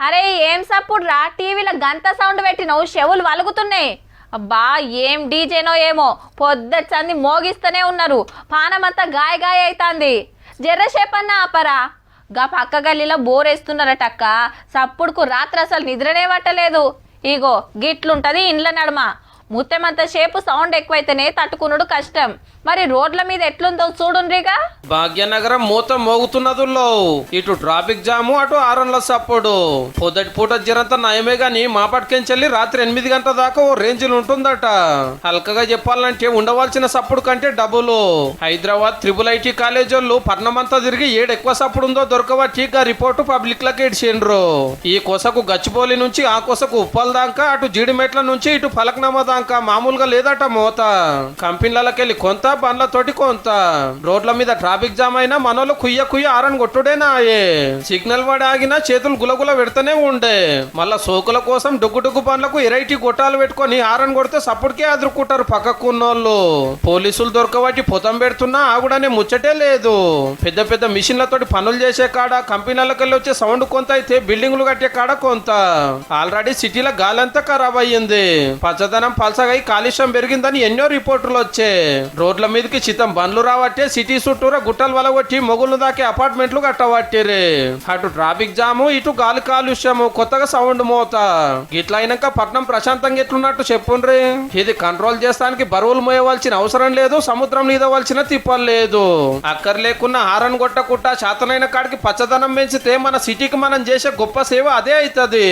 అరే ఏం సప్పుడు రా, టీవీలో గంత సౌండ్ పెట్టినవు, చెవులు వలుగుతున్నాయి. అబ్బా ఏం డీజేనో ఏమో, పొద్దచ్చంది మోగిస్తూనే ఉన్నారు, పానమంతా గాయ గాయ అవుతుంది. జర్రసేపన్నా ఆపరా. గా పక్క గల్లీలో బోరేస్తున్నారటక్క, సప్పుడుకు రాత్రి అసలు నిద్రనే పట్టలేదు. ఇగో గిట్లుంటది ఇండ్ల నడుమ. ముత్తెమంత సేపు సౌండ్ ఎక్కువైతేనే తట్టుకునుడు కష్టం. మరి రోడ్ల మీద ఎట్లుందో చూడుండ్రిగా. భాగ్యనగరం మూత మోగుతున్నదుల్లో, ఇటు ట్రాఫిక్ జాము, అటు ఆరన్ల సప్పుడు. పొద్దటి పూట జరంతా నయమే గాని మాపటికెంచెల్లి రాత్రి 8 గంటల దాకా ఓ రేంజ్లు ఉంటుందట. హల్కగా చెప్పాలంటే ఉండవలసిన సప్పుడు కంటే డబులు. హైదరాబాద్ ట్రిపుల్ ఐటీ కాలేజ్ వాళ్ళు పట్నమంతా తిరిగి ఎక్కువ సప్పుడు ఉందో దొరకబట్టి రిపోర్టు పబ్లిక్ లకి ఇడిచిండ్రు. ఈ కొసకు గచ్చిపోలి నుంచి ఆ కొసకు ఉప్పల్ దాకా, అటు జీడిమెట్ల నుంచి ఇటు ఫలక్నామా దాకా మామూలుగా లేదట మోత. కంపెనీలకెళ్ళి కొంత, బండ్లతోటి కొంత. రోడ్ల మీద ట్రాఫిక్ జామ్ అయినా మనోళ్ళు కుయ్య ఆరన్ కొట్టుడేనాయే. సిగ్నల్ పడి ఆగినా చేతులు గులగుల పెడతానే ఉండే. మళ్ళా సోకుల కోసం డుగ్గు బండ్లకు ఎరైటీ గొట్టాలు పెట్టుకొని ఆరన్ కొడితే సప్పుడికే అదురుకుంటారు పక్కకున్నోళ్ళు. పోలీసులు దొరకబట్టి పొతం పెడుతున్నా ఆగుడనే ముచ్చటే లేదు. పెద్ద పెద్ద మిషన్లతోటి పనులు చేసే కాడ, కంపెనీలకు వెళ్ళి వచ్చే సౌండ్ కొంత అయితే బిల్డింగ్లు కట్టే కాడ కొంత. ఆల్రెడీ సిటీలో గాలంతా ఖరాబ్ అయ్యింది. పచ్చదనం పలసగా కాలుష్యం పెరిగిందని ఎన్నో రిపోర్టులు వచ్చాయి. రోడ్ల మీదకి చిత్తం బండ్లు రావట్టే, సిటీ చుట్టూరా గుట్టలు వలగొట్టి మొగుళ్ళు దాకే అపార్ట్మెంట్లు కట్టవట్టిరే. అటు ట్రాఫిక్ జాము, ఇటు గాలి కాలుష్యము, కొత్తగా సౌండ్ మోత. గిట్లా అయినాక పట్నం ప్రశాంతంగా ఎట్లున్నట్టు చెప్పుండ్రి. ఇది కంట్రోల్ చేస్తానికి బరువులు మోయవలసిన అవసరం లేదు, సముద్రం నీదవలసిన తిప్పలు లేదు. అక్కర్ లేకున్నా హారన్ కొట్టకుట్టా శాతనైన కాడికి పచ్చదనం పెంచితే మన సిటీకి మనం చేసే గొప్ప సేవ అదే అవుతుంది.